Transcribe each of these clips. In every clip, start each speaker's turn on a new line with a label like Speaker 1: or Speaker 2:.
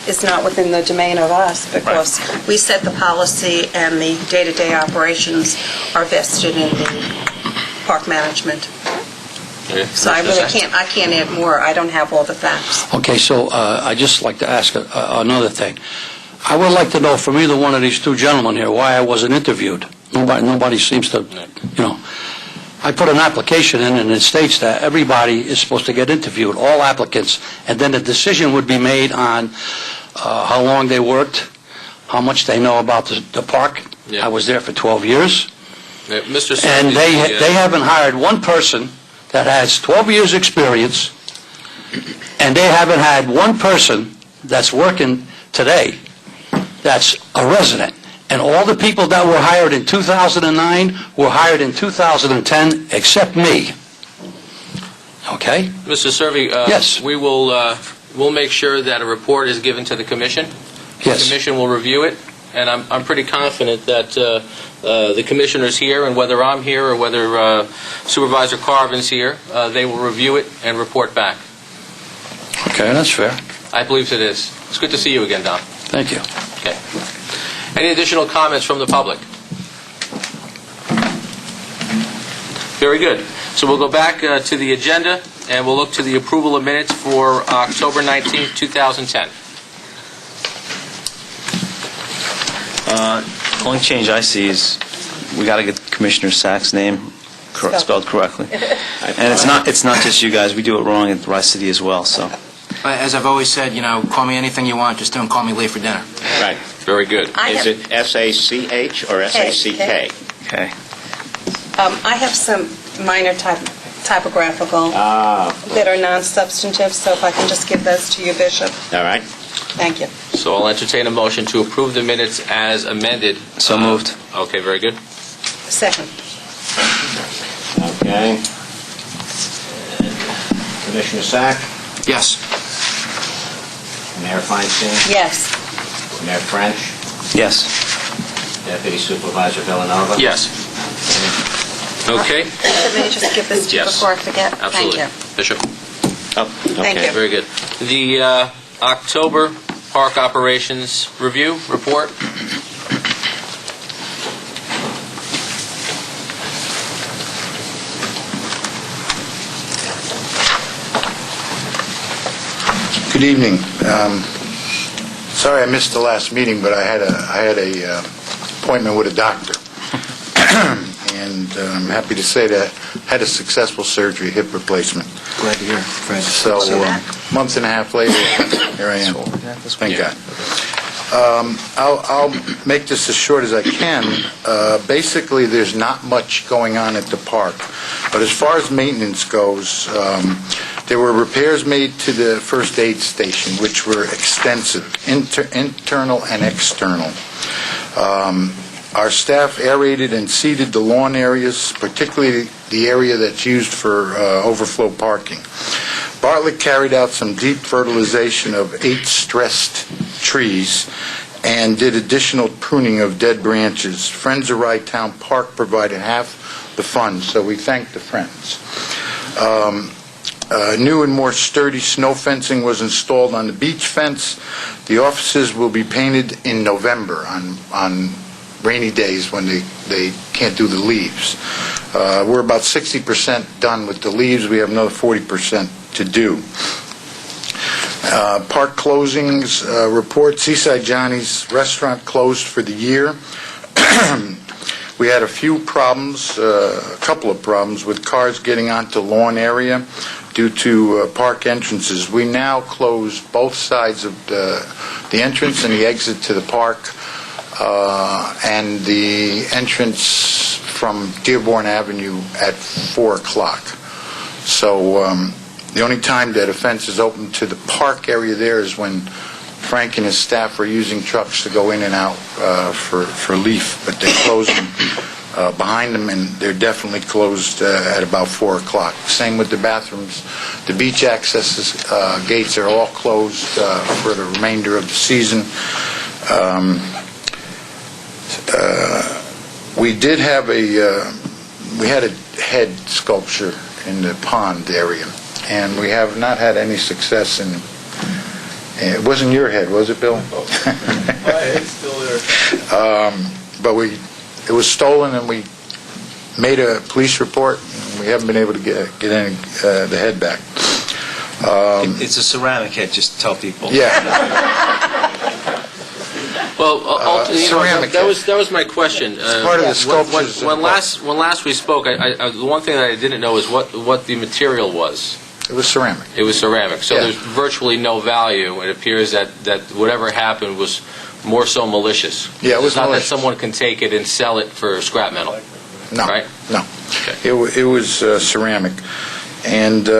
Speaker 1: is not within the domain of us, because we set the policy and the day-to-day operations are vested in the park management. So I really can't add more. I don't have all the facts.
Speaker 2: Okay, so I'd just like to ask another thing. I would like to know from either one of these two gentlemen here why I wasn't interviewed. Nobody seems to, I put an application in, and it states that everybody is supposed to get interviewed, all applicants, and then a decision would be made on how long they worked, how much they know about the park.
Speaker 3: Yeah.
Speaker 2: I was there for 12 years.
Speaker 3: Mr. Servey,
Speaker 2: And they haven't hired one person that has 12 years' experience, and they haven't had one person that's working today that's a resident. And all the people that were hired in 2009 were hired in 2010, except me. Okay?
Speaker 3: Mr. Servey,
Speaker 2: Yes.
Speaker 3: we'll make sure that a report is given to the commission.
Speaker 2: Yes.
Speaker 3: The commission will review it, and I'm pretty confident that the commissioners here, and whether I'm here or whether Supervisor Carvin's here, they will review it and report back.
Speaker 2: Okay, that's fair.
Speaker 3: I believe it is. It's good to see you again, Don.
Speaker 2: Thank you.
Speaker 3: Okay. Any additional comments from the public? Very good. So we'll go back to the agenda, and we'll look to the approval of minutes for October 19th, 2010.
Speaker 4: Only change I see is we got to get Commissioner Sack's name spelled correctly. And it's not just you guys. We do it wrong in the Rice City as well. So,
Speaker 5: As I've always said, call me anything you want, just don't call me late for dinner.
Speaker 6: Right.
Speaker 3: Very good.
Speaker 6: Is it S-A-C-H or S-A-C-K?
Speaker 4: okay.
Speaker 1: I have some minor typographical that are non-substantive, so if I can just give those to you, Bishop.
Speaker 6: All right.
Speaker 1: Thank you.
Speaker 3: So I'll entertain a motion to approve the minutes as amended.
Speaker 4: So moved.
Speaker 3: Okay, very good.
Speaker 1: Second.
Speaker 6: Okay. Commissioner Sack,
Speaker 5: Yes.
Speaker 6: Mayor Feinstein,
Speaker 1: Yes.
Speaker 6: Mayor French,
Speaker 4: Yes.
Speaker 6: Deputy Supervisor Villanova.
Speaker 3: Yes. Okay.
Speaker 1: Let me just give this to you
Speaker 3: Yes.
Speaker 1: before I forget.
Speaker 3: Absolutely.
Speaker 1: Thank you.
Speaker 3: Bishop.
Speaker 6: Oh,
Speaker 1: Thank
Speaker 6: okay.
Speaker 1: you.
Speaker 3: Very good. The October Park Operations Review Report.
Speaker 7: Good evening. Sorry I missed the last meeting, but I had a appointment with a doctor, and I'm happy to say that I had a successful surgery, hip replacement.
Speaker 5: Glad to hear, Fred.
Speaker 7: So a month and a half later, here I am. Thank God. I'll make this as short as I can. Basically, there's not much going on at the park, but as far as maintenance goes, there were repairs made to the first aid station, which were extensive, internal and external. Our staff aerated and seeded the lawn areas, particularly the area that's used for overflow parking. Bartlett carried out some deep fertilization of 8 stressed trees and did additional pruning of dead branches. Friends of Rye Town Park provided half the funds, so we thank the Friends. New and more sturdy snow fencing was installed on the beach fence. The offices will be painted in November on rainy days when they can't do the leaves. We're about 60% done with the leaves. We have another 40% to do. Park closings report. Seaside Johnny's restaurant closed for the year. We had a couple of problems with cars getting onto lawn area due to park entrances. We now close both sides of the entrance and the exit to the park and the entrance from Dearborn Avenue at 4 o'clock. So the only time that a fence is open to the park area there is when Frank and his staff are using trucks to go in and out for leaf, but they close them behind them, and they're definitely closed at about 4 o'clock. Same with the bathrooms. The beach access gates are all closed for the remainder of the season. We did have we had a head sculpture in the pond area, and we have not had any success It wasn't your head, was it, Bill?
Speaker 8: My head's still there.
Speaker 7: But it was stolen, and we made a police report, and we haven't been able to get the head back.
Speaker 4: It's a ceramic head, just tell people.
Speaker 7: Yeah,
Speaker 3: Well,
Speaker 7: ceramic
Speaker 3: that was my question.
Speaker 7: part of the sculptures.
Speaker 3: When last we spoke, the one thing that I didn't know is what the material was.
Speaker 7: It was ceramic.
Speaker 3: It was ceramic, so
Speaker 7: Yeah.
Speaker 3: there's virtually no value. It appears that whatever happened was more so malicious.
Speaker 7: Yeah, it was
Speaker 3: It's not
Speaker 7: malicious.
Speaker 3: that someone can take it and sell it for scrap metal.
Speaker 7: No,
Speaker 3: Right?
Speaker 7: no. It was ceramic. And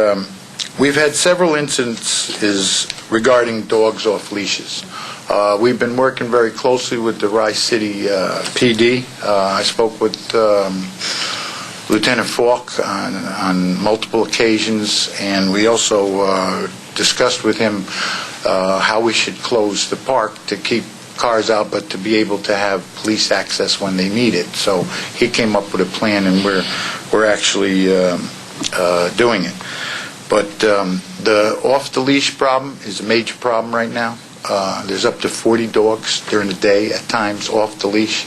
Speaker 7: we've had several instances regarding dogs off leashes. We've been working very closely with the Rice City PD. I spoke with Lieutenant Falk on multiple occasions, and we also discussed with him how we should close the park to keep cars out, but to be able to have police access when they need it. So he came up with a plan, and we're actually doing it. But the off-the-leash problem is a major problem right now. There's up to 40 dogs during the day at times off the leash.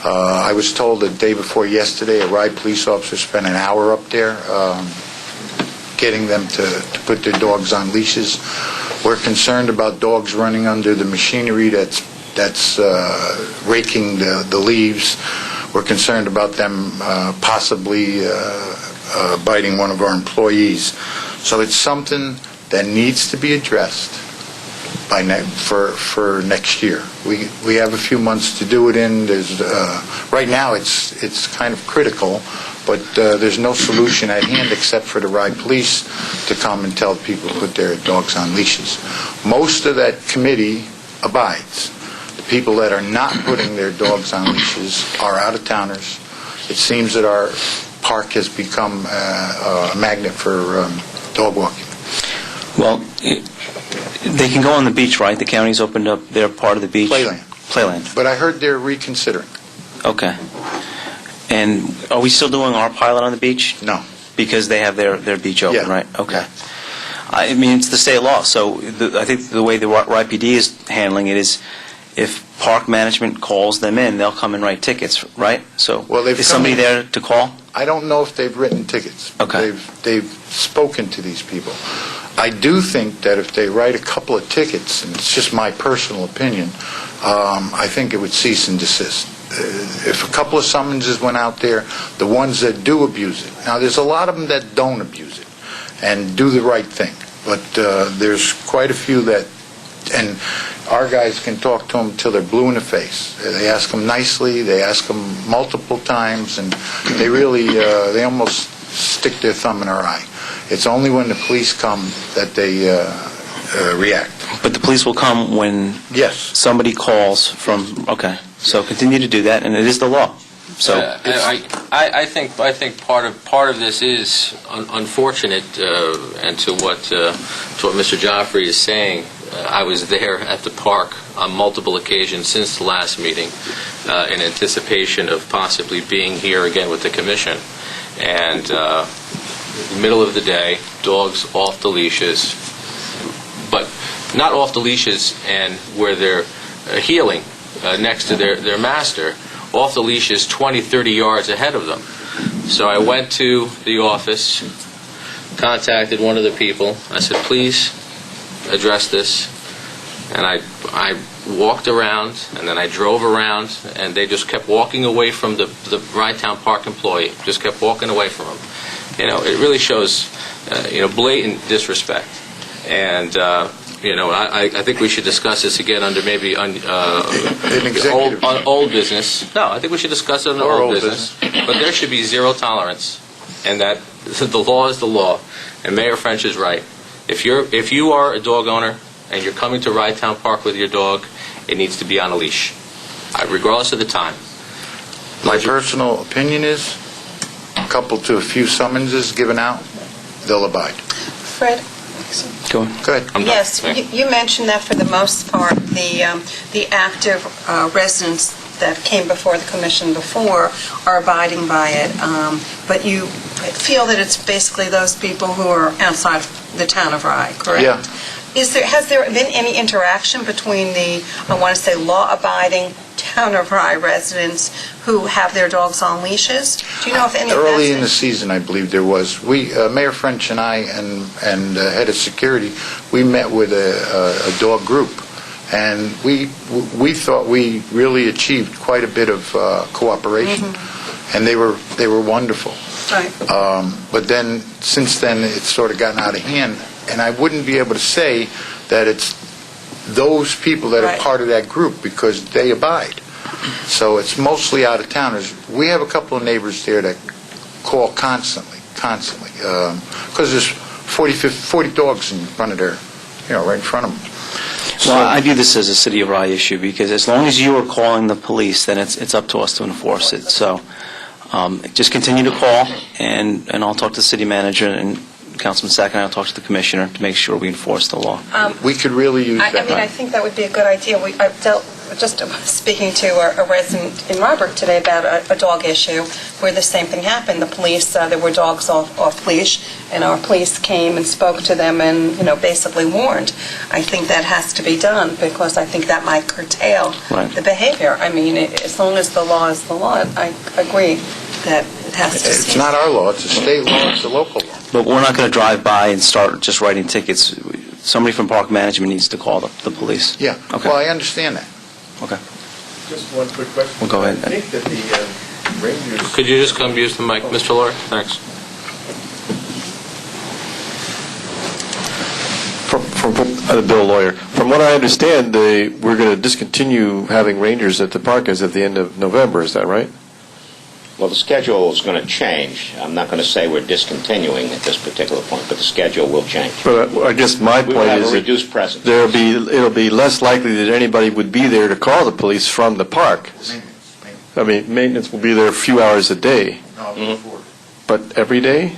Speaker 7: I was told the day before yesterday, a Rye police officer spent an hour up there getting them to put their dogs on leashes. We're concerned about dogs running under the machinery that's raking the leaves. We're concerned about them possibly biting one of our employees. So it's something that needs to be addressed for next year. We have a few months to do it in. There's right now it's kind of critical, but there's no solution at hand except for the Rye Police to come and tell people to put their dogs on leashes. Most of that committee abides. The people that are not putting their dogs on leashes are out-of-towners. It seems that our park has become a magnet for dog walking.
Speaker 4: Well, they can go on the beach, right? The county's opened up their part of the beach. Playland.
Speaker 7: But I heard they're reconsidering.
Speaker 4: Okay. And are we still doing our pilot on the beach?
Speaker 7: No.
Speaker 4: Because they have their beach open,
Speaker 7: Yeah.
Speaker 4: right? Okay. I mean, it's the state law, so I think the way the Rye PD is handling it is if park management calls them in, they'll come and write tickets, right? So
Speaker 7: Well, they've
Speaker 4: is
Speaker 7: come
Speaker 4: somebody
Speaker 7: in.
Speaker 4: there to call?
Speaker 7: I don't know if they've written tickets.
Speaker 4: Okay.
Speaker 7: They've spoken to these people. I do think that if they write a couple of tickets, and it's just my personal opinion, I think it would cease and desist. If a couple of summonses went out there, the ones that do abuse it. Now, there's a lot of them that don't abuse it and do the right thing, but there's quite a few that, and our guys can talk to them till they're blue in the face. They ask them nicely, they ask them multiple times, and they really, they almost stick their thumb in our eye. It's only when the police come that they react.
Speaker 4: But the police will come when
Speaker 7: Yes.
Speaker 4: somebody calls from, okay. So continue to do that, and it is the law. So
Speaker 3: I think part of this is unfortunate, and to what Mr. Gioffre is saying. I was there at the park on multiple occasions since the last meeting, in anticipation of possibly being here again with the commission. And middle of the day, dogs off the leashes, but not off the leashes and where they're healing next to their master, off the leashes 20, 30 yards ahead of them. So I went to the office, contacted one of the people. I said, please address this. And I walked around, and then I drove around, and they just kept walking away from the Rye-Town Park employee, just kept walking away from him. You know, it really shows, blatant disrespect. And, I think we should discuss this again under maybe old business. No, I think we should discuss it under old business. But there should be zero tolerance, and that the law is the law. And Mayor French is right. If you are a dog owner and you're coming to Rye-Town Park with your dog, it needs to be on a leash, regardless of the time.
Speaker 7: My personal opinion is, coupled to a few summonses given out, they'll abide.
Speaker 1: Fred?
Speaker 4: go on.
Speaker 7: Go ahead.
Speaker 3: I'm done.
Speaker 1: Yes,
Speaker 3: Thank
Speaker 1: you mentioned that for the most part, the active residents that came before the commission before are abiding by it, but you feel that it's basically those people who are outside the town of Rye, correct?
Speaker 7: Yeah.
Speaker 1: Has there been any interaction between the, I want to say, law-abiding town of Rye residents who have their dogs on leashes? Do you know if any of that's...
Speaker 7: Early in the season, I believe there was. Mayor French and I and head of security, we met with a dog group, and we thought we really achieved quite a bit of cooperation, and they were wonderful.
Speaker 1: Right.
Speaker 7: But then, since then, it's sort of gotten out of hand, and I wouldn't be able to say that it's those people that
Speaker 1: Right.
Speaker 7: are part of that group, because they abide. So it's mostly out-of-towners. We have a couple of neighbors there that call constantly, because there's 40 dogs in front of their, right in front of them.
Speaker 4: Well, I view this as a City of Rye issue, because as long as you are calling the police, then it's up to us to enforce it. So just continue to call, and I'll talk to the city manager, and Councilman Sack and I will talk to the commissioner to make sure we enforce the law.
Speaker 7: We could really use that.
Speaker 1: I think that would be a good idea. I've dealt, just speaking to a resident in Rybrook today about a dog issue where the same thing happened. The police, there were dogs off leash, and our police came and spoke to them and, basically warned. I think that has to be done, because I think that might curtail
Speaker 4: Right.
Speaker 1: the behavior. I mean, as long as the law is the law, I agree that it has to
Speaker 7: It's
Speaker 1: cease.
Speaker 7: not our law, it's a state law, it's a local law.
Speaker 4: But we're not going to drive by and start just writing tickets. Somebody from park management needs to call the police.
Speaker 7: Yeah,
Speaker 4: Okay.
Speaker 7: well, I understand that.
Speaker 4: Okay.
Speaker 8: Just one quick question.
Speaker 4: Well, go ahead.
Speaker 8: I think that the Rangers...
Speaker 3: Could you just come use the mic, Mr. Lawyer? Thanks.
Speaker 9: Bill Lawyer. From what I understand, we're going to discontinue having rangers at the park as of the end of November. Is that right?
Speaker 6: Well, the schedule is going to change. I'm not going to say we're discontinuing at this particular point, but the schedule will change.
Speaker 9: But I guess my
Speaker 6: We will
Speaker 9: point
Speaker 6: have
Speaker 9: is
Speaker 6: a
Speaker 9: that
Speaker 6: reduced presence.
Speaker 9: it'll be less likely that anybody would be there to call the police from the park. I mean, maintenance will be there a few hours a day, but every day?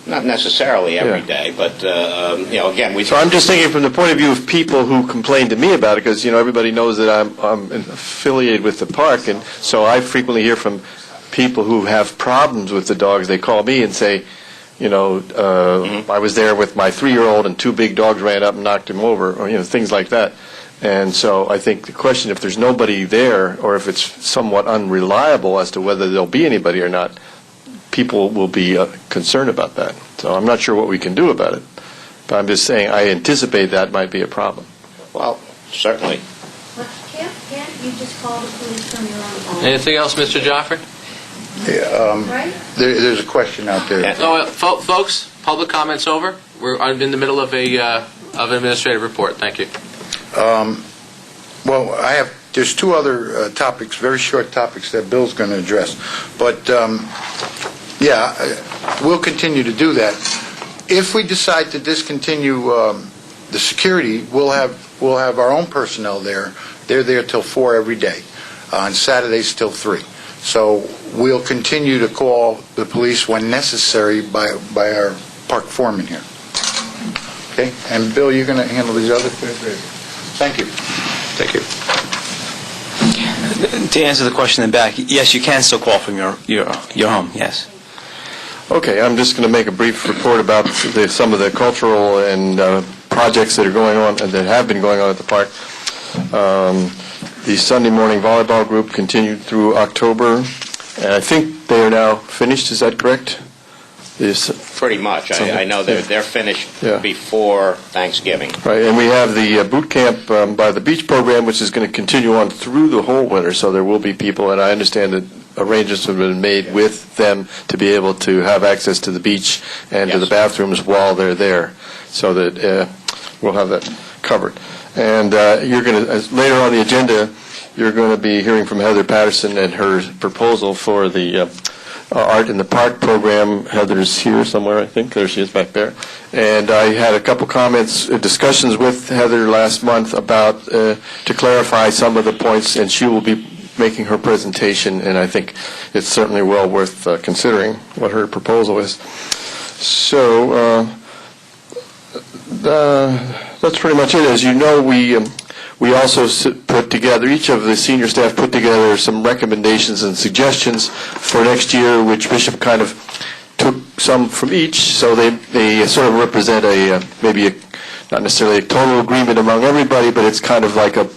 Speaker 6: Not necessarily every
Speaker 9: Yeah.
Speaker 6: day, but, again, we...
Speaker 9: So I'm just thinking from the point of view of people who complain to me about it, because, everybody knows that I'm affiliated with the park, and so I frequently hear from people who have problems with the dogs. They call me and say, I was there with my 3-year-old and 2 big dogs ran up and knocked him over, or, things like that. And so I think the question, if there's nobody there, or if it's somewhat unreliable as to whether there'll be anybody or not, people will be concerned about that. So I'm not sure what we can do about it. But I'm just saying, I anticipate that might be a problem.
Speaker 6: Well, certainly.
Speaker 10: But can't you just call the police from your own home?
Speaker 3: Anything else, Mr. Gioffre?
Speaker 10: Right?
Speaker 7: There's a question out there.
Speaker 3: So, folks, public comments over. We're in the middle of an administrative report. Thank you.
Speaker 7: Well, there's 2 other topics, very short topics that Bill's going to address. But, we'll continue to do that. If we decide to discontinue the security, we'll have our own personnel there. They're there till 4 every day, on Saturdays till 3. So we'll continue to call the police when necessary by our park foreman here. Okay? And Bill, you're going to handle these other things? Thank you.
Speaker 3: Thank you.
Speaker 4: To answer the question in the back, yes, you can still call from your home, yes.
Speaker 9: Okay, I'm just going to make a brief report about some of the cultural and projects that are going on, and that have been going on at the park. The Sunday morning volleyball group continued through October, and I think they are now finished. Is that correct?
Speaker 6: Pretty much. I know they're finished
Speaker 9: Yeah.
Speaker 6: before Thanksgiving.
Speaker 9: Right, and we have the boot camp by the beach program, which is going to continue on through the whole winter, so there will be people, and I understand that arrangements have been made with them to be able to have access to the beach and to the bathrooms while they're there, so that we'll have that covered. And you're going to, later on the agenda, you're going to be hearing from Heather Patterson and her proposal for the Art in the Park program. Heather's here somewhere, I think. There she is back there. And I had a couple comments, discussions with Heather last month about, to clarify some of the points, and she will be making her presentation, and I think it's certainly well worth considering what her proposal is. So that's pretty much it. As you know, we also put together, each of the senior staff put together some recommendations and suggestions for next year, which Bishop kind of took some from each, so they sort of represent maybe a not necessarily a total agreement among everybody, but it's kind of like a